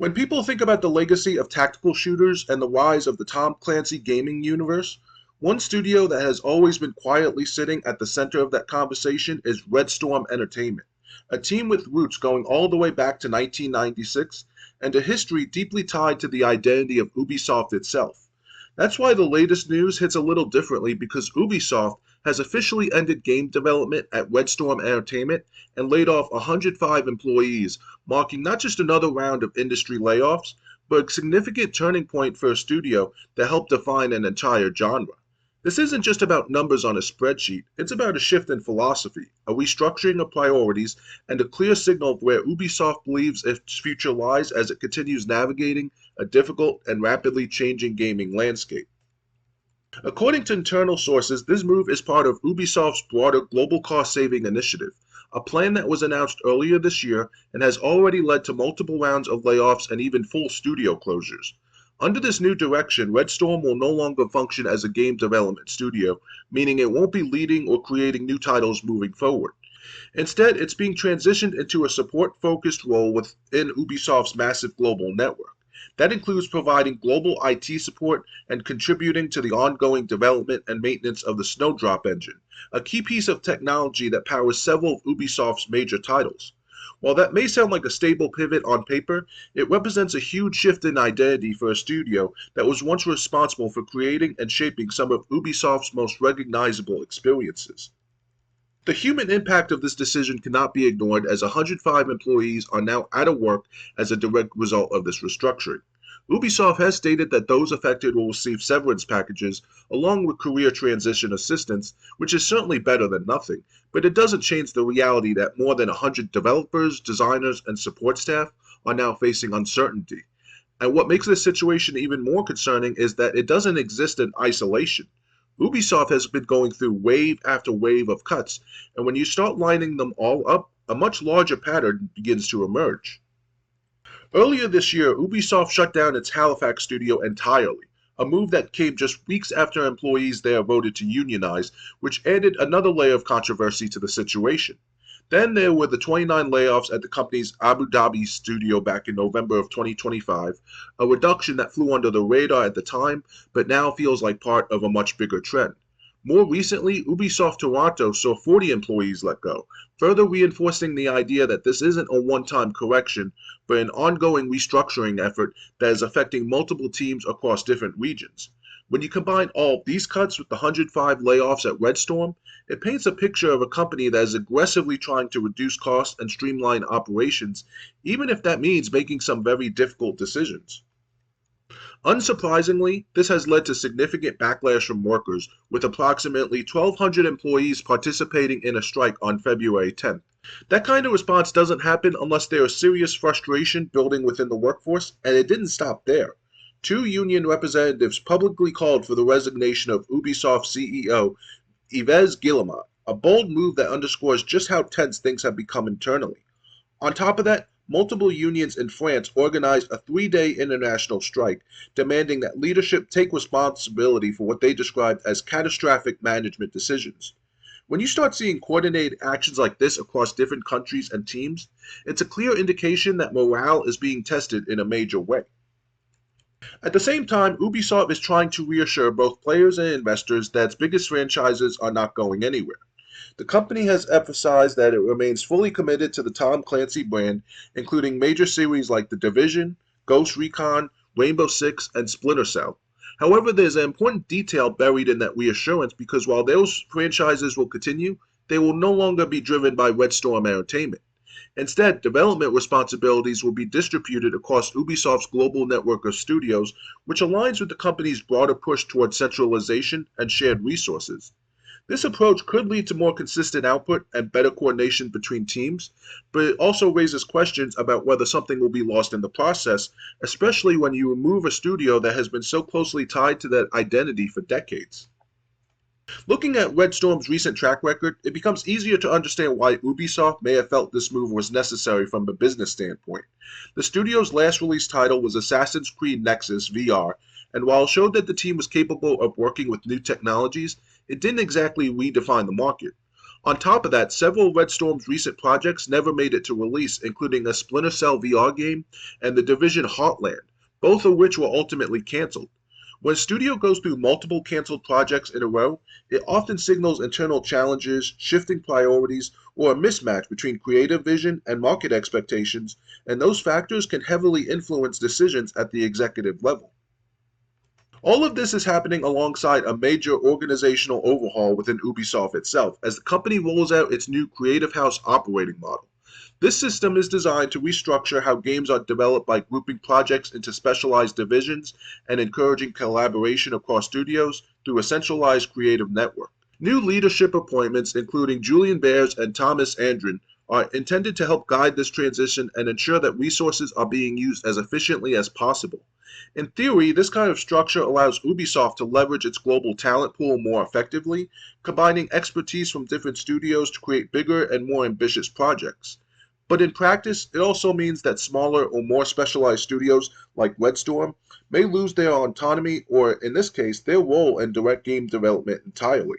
When people think about the legacy of tactical shooters and the rise of the Tom Clancy gaming universe, one studio that has always been quietly sitting at the center of that conversation is Red Storm Entertainment, a team with roots going all the way back to 1996 and a history deeply tied to the identity of Ubisoft itself. That's why the latest news hits a little differently because Ubisoft has officially ended game development at Red Storm Entertainment and laid off 105 employees, marking not just another round of industry layoffs, but a significant turning point for a studio that helped define an entire genre. This isn't just about numbers on a spreadsheet, it's about a shift in philosophy, a restructuring of priorities, and a clear signal of where Ubisoft believes its future lies as it continues navigating a difficult and rapidly changing gaming landscape. According to internal sources, this move is part of Ubisoft's broader global cost-saving initiative, a plan that was announced earlier this year and has already led to multiple rounds of layoffs and even full studio closures. Under this new direction, Red Storm will no longer function as a game development studio, meaning it won't be leading or creating new titles moving forward. Instead, it's being transitioned into a support-focused role within Ubisoft's massive global network. That includes providing global IT support and contributing to the ongoing development and maintenance of the Snowdrop engine, a key piece of technology that powers several of Ubisoft's major titles. While that may sound like a stable pivot on paper, it represents a huge shift in identity for a studio that was once responsible for creating and shaping some of Ubisoft's most recognizable experiences. The human impact of this decision cannot be ignored as 105 employees are now out of work as a direct result of this restructuring. Ubisoft has stated that those affected will receive severance packages along with career transition assistance, which is certainly better than nothing, but it doesn't change the reality that more than 100 developers, designers, and support staff are now facing uncertainty. And what makes this situation even more concerning is that it doesn't exist in isolation. Ubisoft has been going through wave after wave of cuts, and when you start lining them all up, a much larger pattern begins to emerge. Earlier this year, Ubisoft shut down its Halifax studio entirely, a move that came just weeks after employees there voted to unionize, which added another layer of controversy to the situation. Then there were the 29 layoffs at the company's Abu Dhabi studio back in November of 2025, a reduction that flew under the radar at the time, but now feels like part of a much bigger trend. More recently, Ubisoft Toronto saw 40 employees let go, further reinforcing the idea that this isn't a one-time correction, but an ongoing restructuring effort that is affecting multiple teams across different regions. When you combine all these cuts with the 105 layoffs at Red Storm, it paints a picture of a company that is aggressively trying to reduce costs and streamline operations, even if that means making some very difficult decisions. Unsurprisingly, this has led to significant backlash from workers, with approximately 1,200 employees participating in a strike on February 10th. That kind of response doesn't happen unless there is serious frustration building within the workforce, and it didn't stop there. Two union representatives publicly called for the resignation of Ubisoft CEO Yves Guillemot, a bold move that underscores just how tense things have become internally. On top of that, multiple unions in France organized a 3-day international strike, demanding that leadership take responsibility for what they described as catastrophic management decisions. When you start seeing coordinated actions like this across different countries and teams, it's a clear indication that morale is being tested in a major way. At the same time, Ubisoft is trying to reassure both players and investors that its biggest franchises are not going anywhere. The company has emphasized that it remains fully committed to the Tom Clancy brand, including major series like The Division, Ghost Recon, Rainbow Six, and Splinter Cell. However, there's an important detail buried in that reassurance because while those franchises will continue, they will no longer be driven by Red Storm Entertainment. Instead, development responsibilities will be distributed across Ubisoft's global network of studios, which aligns with the company's broader push toward centralization and shared resources. This approach could lead to more consistent output and better coordination between teams, but it also raises questions about whether something will be lost in the process, especially when you remove a studio that has been so closely tied to that identity for decades. Looking at Red Storm's recent track record, it becomes easier to understand why Ubisoft may have felt this move was necessary from a business standpoint. The studio's last released title was Assassin's Creed Nexus VR, and while it showed that the team was capable of working with new technologies, it didn't exactly redefine the market. On top of that, several of Red Storm's recent projects never made it to release, including a Splinter Cell VR game and the Division Heartland, both of which were ultimately canceled. When a studio goes through multiple canceled projects in a row, it often signals internal challenges, shifting priorities, or a mismatch between creative vision and market expectations, and those factors can heavily influence decisions at the executive level. All of this is happening alongside a major organizational overhaul within Ubisoft itself as the company rolls out its new Creative House operating model. This system is designed to restructure how games are developed by grouping projects into specialized divisions and encouraging collaboration across studios through a centralized creative network. New leadership appointments, including Julian Bears and Thomas Andrin, are intended to help guide this transition and ensure that resources are being used as efficiently as possible. In theory, this kind of structure allows Ubisoft to leverage its global talent pool more effectively, combining expertise from different studios to create bigger and more ambitious projects. But in practice, it also means that smaller or more specialized studios like Red Storm may lose their autonomy or, in this case, their role in direct game development entirely.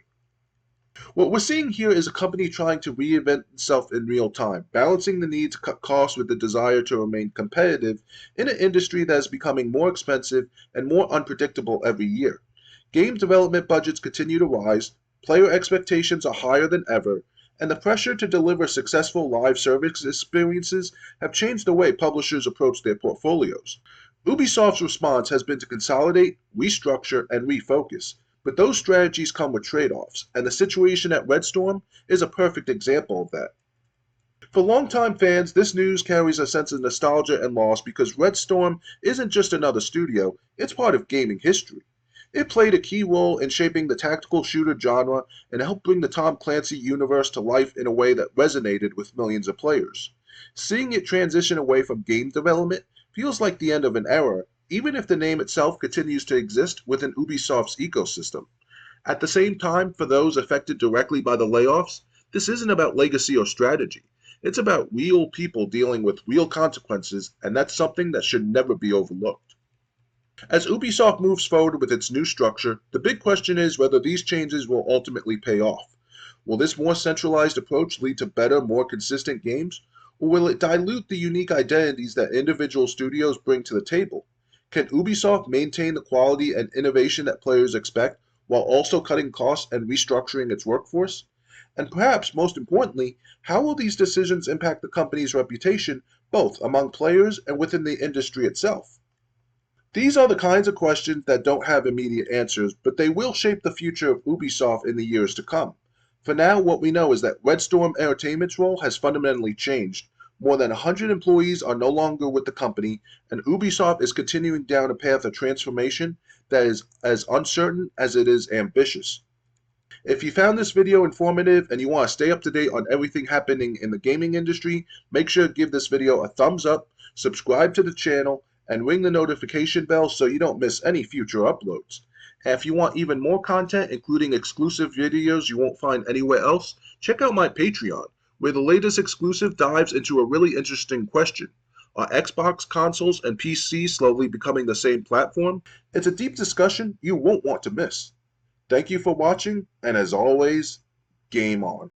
What we're seeing here is a company trying to reinvent itself in real time, balancing the need to cut costs with the desire to remain competitive in an industry that is becoming more expensive and more unpredictable every year. Game development budgets continue to rise, player expectations are higher than ever, and the pressure to deliver successful live service experiences have changed the way publishers approach their portfolios. Ubisoft's response has been to consolidate, restructure, and refocus. But those strategies come with trade-offs, and the situation at Red Storm is a perfect example of that. For longtime fans, this news carries a sense of nostalgia and loss because Red Storm isn't just another studio, it's part of gaming history. It played a key role in shaping the tactical shooter genre and helped bring the Tom Clancy universe to life in a way that resonated with millions of players. Seeing it transition away from game development feels like the end of an era, even if the name itself continues to exist within Ubisoft's ecosystem. At the same time, for those affected directly by the layoffs, this isn't about legacy or strategy. It's about real people dealing with real consequences, and that's something that should never be overlooked. As Ubisoft moves forward with its new structure, the big question is whether these changes will ultimately pay off. Will this more centralized approach lead to better, more consistent games, or will it dilute the unique identities that individual studios bring to the table? Can Ubisoft maintain the quality and innovation that players expect while also cutting costs and restructuring its workforce? And perhaps most importantly, how will these decisions impact the company's reputation both among players and within the industry itself? These are the kinds of questions that don't have immediate answers, but they will shape the future of Ubisoft in the years to come. For now, what we know is that Red Storm Entertainment's role has fundamentally changed. More than 100 employees are no longer with the company, and Ubisoft is continuing down a path of transformation that is as uncertain as it is ambitious. If you found this video informative and you want to stay up to date on everything happening in the gaming industry, make sure to give this video a thumbs up, subscribe to the channel, and ring the notification bell so you don't miss any future uploads. And if you want even more content, including exclusive videos you won't find anywhere else, check out my Patreon, where the latest exclusive dives into a really interesting question. Are Xbox consoles and PC slowly becoming the same platform? It's a deep discussion you won't want to miss. Thank you for watching, and as always, game on.